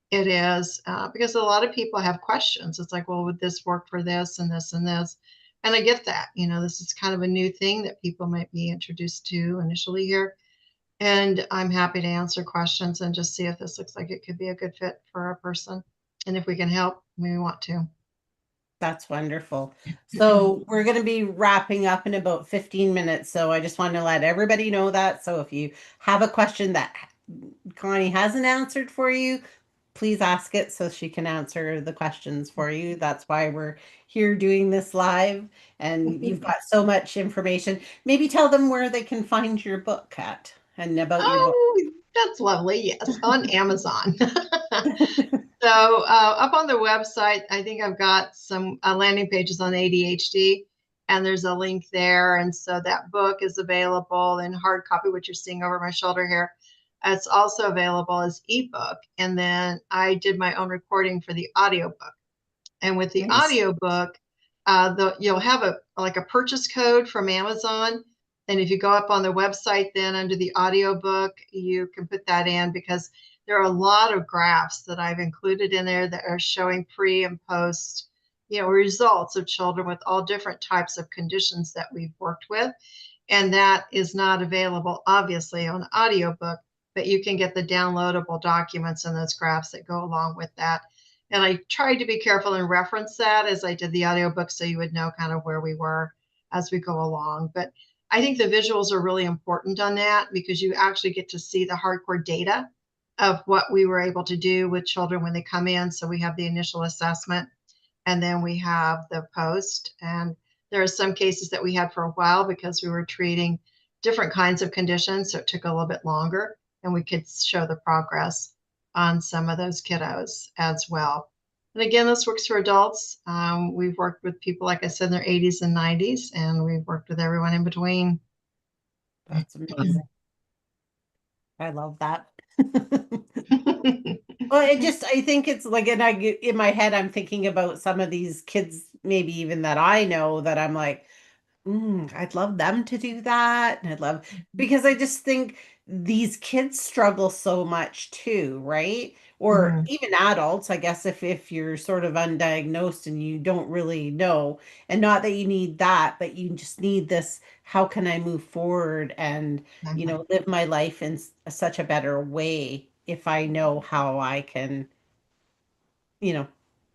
it is. Because a lot of people have questions. It's like, well, would this work for this and this and this? And I get that. This is kind of a new thing that people might be introduced to initially here. And I'm happy to answer questions and just see if this looks like it could be a good fit for a person. And if we can help, we want to. That's wonderful. So we're going to be wrapping up in about 15 minutes. So I just want to let everybody know that. So if you have a question that Connie hasn't answered for you, please ask it so she can answer the questions for you. That's why we're here doing this live. And you've got so much information. Maybe tell them where they can find your book at and about your book. Oh, that's lovely. Yes, on Amazon. So up on the website, I think I've got some landing pages on ADHD, and there's a link there. And so that book is available in hard copy, which you're seeing over my shoulder here. It's also available as ebook. And then I did my own recording for the audiobook. And with the Nice. audiobook, you'll have a purchase code from Amazon. And if you go up on the website, then under the audiobook, you can put that in because there are a lot of graphs that I've included in there that are showing pre and post, results of children with all different types of conditions that we've worked with. And that is not available, obviously, on audiobook, but you can get the downloadable documents and those graphs that go along with that. And I tried to be careful and reference that as I did the audiobook so you would know kind of where we were as we go along. But I think the visuals are really important on that because you actually get to see the hardcore data of what we were able to do with children when they come in. So we have the initial assessment and then we have the post. And there are some cases that we had for a while because we were treating different kinds of conditions. So it took a little bit longer and we could show the progress on some of those kiddos as well. And again, this works for adults. We've worked with people, like I said, in their 80s and 90s, and we've worked with everyone in between. That's amazing. I love that. Well, I think it's like, and in my head, I'm thinking about some of these kids, maybe even that I know that I'm like, I'd love them to do that. And because I just think these kids struggle so much too, right? Or Mhm. even adults, I guess, if you're sort of undiagnosed and you don't really know, and not that you need that, but you just need this, how can I move forward and, Mhm. live my life in such a better way if I know how I can, you know,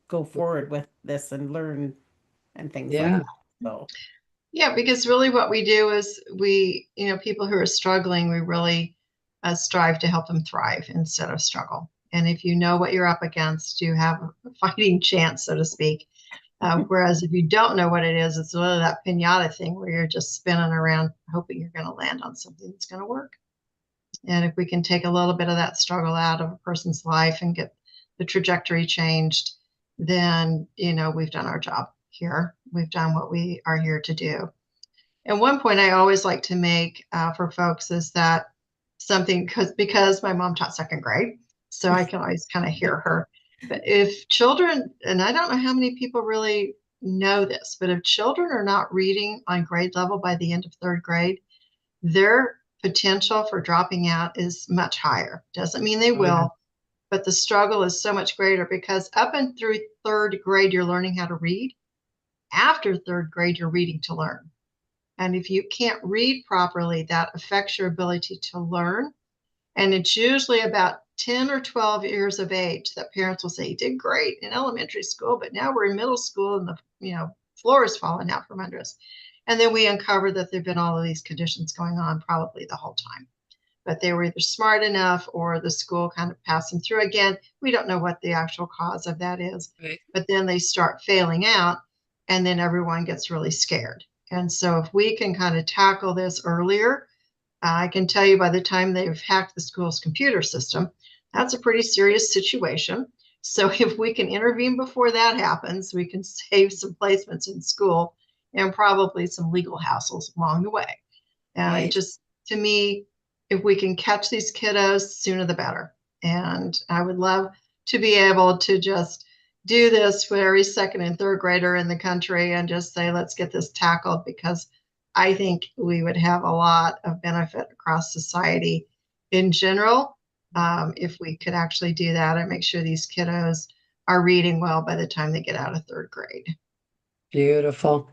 go forward with this and learn and things like Yeah. that. So, Yeah, because really what we do is people who are struggling, we really strive to help them thrive instead of struggle. And if you know what you're up against, you have a fighting chance, so to speak. Whereas if you don't know what it is, it's really that pinata thing where you're just spinning around hoping you're going to land on something that's going to work. And if we can take a little bit of that struggle out of a person's life and get the trajectory changed, then, we've done our job here. We've done what we are here to do. And one point I always like to make for folks is that something, because my mom taught second grade, so I can always kind of hear her. But if children, and I don't know how many people really know this, but if children are not reading on grade level by the end of third grade, their potential for dropping out is much higher. Doesn't mean they will, but the struggle is so much greater because up and through third grade, you're learning how to read. After third grade, you're reading to learn. And if you can't read properly, that affects your ability to learn. And it's usually about 10 or 12 years of age that parents will say, you did great in elementary school, but now we're in middle school and the floor is falling out from under us. And then we uncover that there've been all of these conditions going on probably the whole time. But they were either smart enough or the school kind of passed them through. Again, we don't know what the actual cause of that is. Right. But then they start failing out and then everyone gets really scared. And so if we can kind of tackle this earlier, I can tell you by the time they've hacked the school's computer system, that's a pretty serious situation. So if we can intervene before that happens, we can save some placements in school and probably some legal hassles along the way. And Right. just to me, if we can catch these kiddos, sooner the better. And I would love to be able to just do this for every second and third grader in the country and just say, let's get this tackled, because I think we would have a lot of benefit across society in general if we could actually do that and make sure these kiddos are reading well by the time they get out of third grade. Beautiful.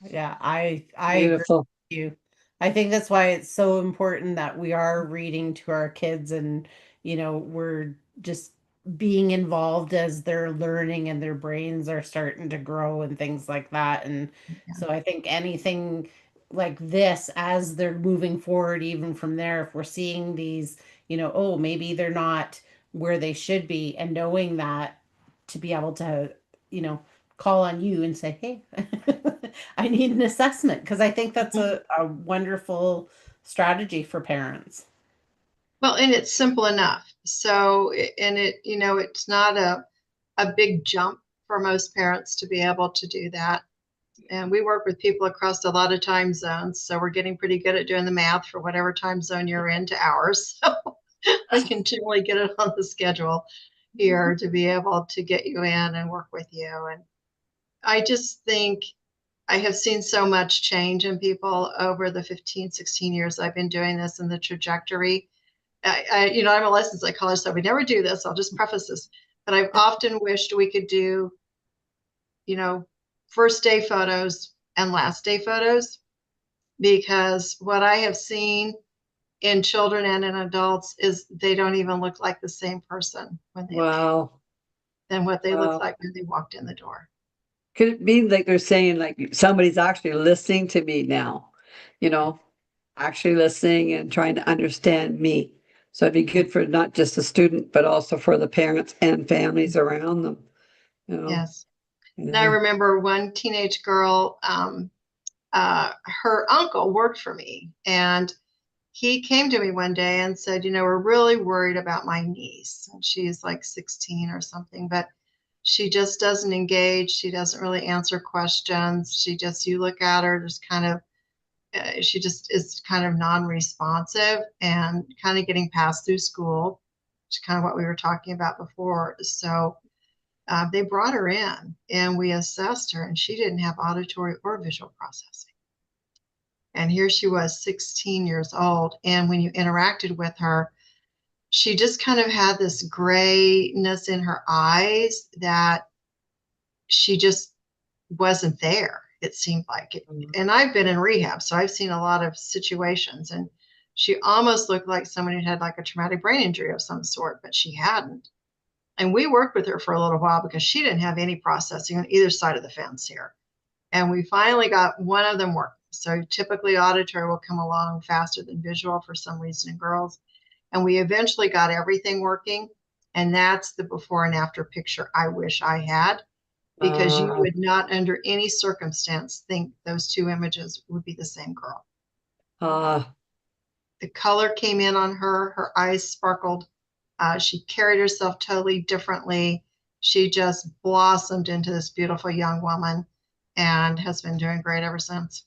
Yeah, I agree Beautiful. with you. I think that's why it's so important that we are reading to our kids and, we're just being involved as they're learning and their brains are starting to grow and things like that. And Yeah. so I think anything like this, as they're moving forward, even from there, if we're seeing these, oh, maybe they're not where they should be, and knowing that, to be able to, call on you and say, hey, I need an assessment, because I think that's a wonderful strategy for parents. Well, and it's simple enough. So, and it's not a big jump for most parents to be able to do that. And we work with people across a lot of time zones. So we're getting pretty good at doing the math for whatever time zone you're in to ours. So I can generally get it on the schedule here to be able to get you in and work with you. And I just think I have seen so much change in people over the 15, 16 years I've been doing this, and the trajectory. I'm a licensed psychologist, so we never do this. I'll just preface this, but I've often wished we could do, first day photos and last day photos, because what I have seen in children and in adults is they don't even look like the same person when they leave Wow. than what they looked Wow. like when they walked in the door. Could it be like they're saying like somebody's actually listening to me now, actually listening and trying to understand me? So it'd be good for not just the student, but also for the parents and families around them, you know. Yes. And I Yeah. remember one teenage girl, her uncle worked for me, and he came to me one day and said, we're really worried about my niece. And she's like 16 or something, but she just doesn't engage. She doesn't really answer questions. You look at her, just kind of, she just is kind of non-responsive and kind of getting passed through school, which is kind of what we were talking about before. So they brought her in and we assessed her, and she didn't have auditory or visual processing. And here she was, 16 years old. And when you interacted with her, she just kind of had this grayness in her eyes that she just wasn't there, it seemed like it. And I've been in rehab, so I've seen a lot of situations. And she almost looked like somebody who had like a traumatic brain injury of some sort, but she hadn't. And we worked with her for a little while because she didn't have any processing on either side of the fence here. And we finally got one of them working. So typically auditory will come along faster than visual for some reason in girls. And we eventually got everything working. And that's the before and after picture I wish I had, because you would not under any circumstance think those two images would be the same girl. The color came in on her. Her eyes sparkled. She carried herself totally differently. She just blossomed into this beautiful young woman and has been doing great ever since.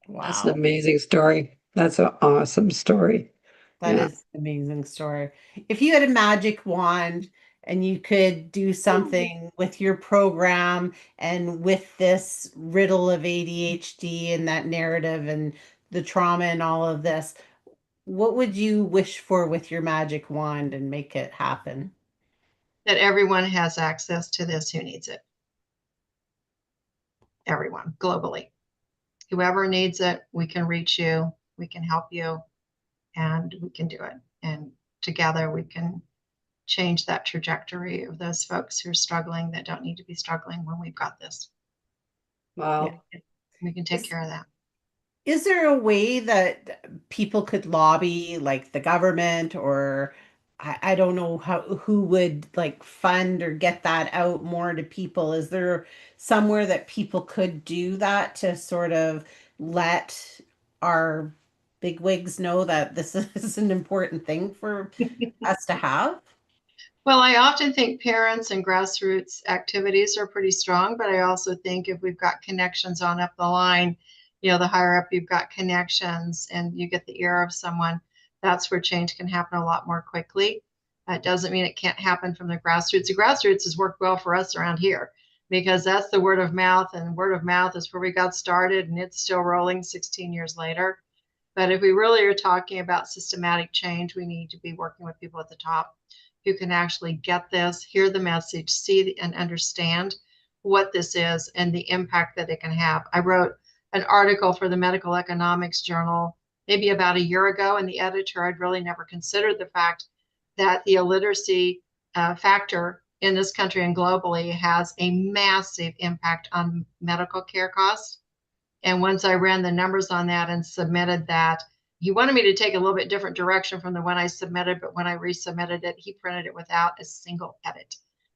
That's an Wow. amazing story. That's an awesome story. That Yeah. is an amazing story. If you had a magic wand and you could do something with your program and with this riddle of ADHD and that narrative and the trauma and all of this, what would you wish for with your magic wand and make it happen? That everyone has access to this who needs it. Everyone globally. Whoever needs it, we can reach you, we can help you, and we can do it. And together we can change that trajectory of those folks who are struggling that don't need to be struggling when we've got this. Yeah. Wow. We can take care of that. Is there a way that people could lobby, like the government, or I don't know who would like fund or get that out more to people? Is there somewhere that people could do that to sort of let our bigwigs know that this is an important thing for us to have? Well, I often think parents and grassroots activities are pretty strong, but I also think if we've got connections on up the line, the higher up you've got connections and you get the ear of someone, that's where change can happen a lot more quickly. That doesn't mean it can't happen from the grassroots. The grassroots has worked well for us around here because that's the word of mouth, and word of mouth is where we got started, and it's still rolling 16 years later. But if we really are talking about systematic change, we need to be working with people at the top who can actually get this, hear the message, see and understand what this is and the impact that it can have. I wrote an article for the Medical Economics Journal maybe about a year ago, and the editor had really never considered the fact that the illiteracy factor in this country and globally has a massive impact on medical care costs. And once I ran the numbers on that and submitted that, he wanted me to take a little bit different direction from the one I submitted, but when I resubmitted it, he printed it without a single edit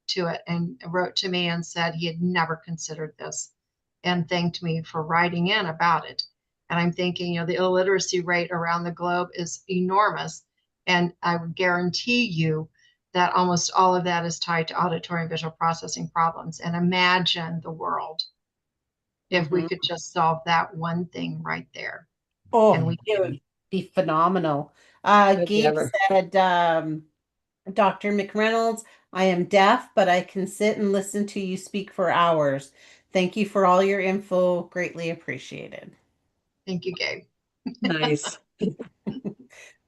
to it and wrote to me and said he had never considered this and thanked me for writing in about it. And I'm thinking, the illiteracy rate around the globe is enormous. And I would guarantee you that almost all of that is tied to auditory and visual processing problems. And imagine the world if we Mhm. could just solve that one thing right there. And Oh, we it can. would be phenomenal. Good Gabe ever. said, Dr. McReynolds, I am deaf, but I can sit and listen to you speak for hours. Thank you for all your info. Greatly appreciated. Thank you, Gabe. Nice.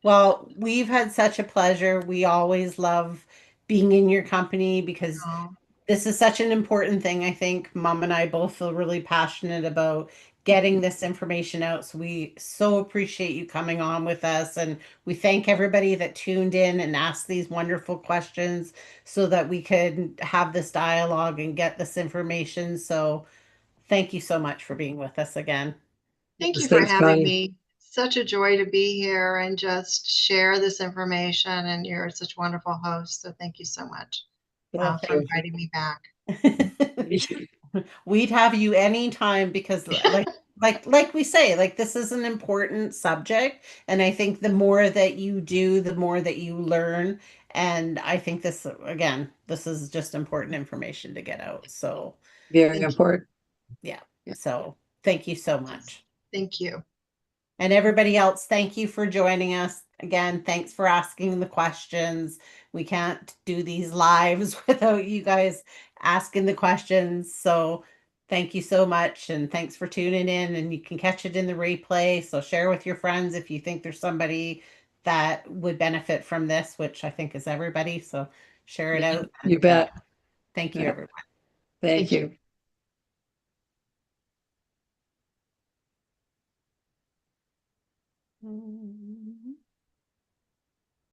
Well, we've had such a pleasure. We always love being in your company because Oh, this is such an important thing. I think Mom and I both feel really passionate about getting this information out. So we so appreciate you coming on with us. And we thank everybody that tuned in and asked these wonderful questions so that we could have this dialogue and get this information. So thank you so much for being with us again. thank you for Thanks, having Connie. me. Such a joy to be here and just share this information. And you're such a wonderful host. So thank you so much Well, for thank inviting me back. you. We'd have you anytime because like we say, like this is an important subject. And I think the more that you do, the more that you learn. And I think this again, this is just important information to get out. So Very Thank you. important. yeah. Yeah. So thank you so much. Thank you. And everybody else, thank you for joining us. Again, thanks for asking the questions. We can't do these lives without you guys asking the questions. So thank you so much. And thanks for tuning in. And you can catch it in the replay. So share with your friends if you think there's somebody that would benefit from this, which I think is everybody. So share it out. You And bet. thank you, Yeah. everyone. Thank Thank you. you.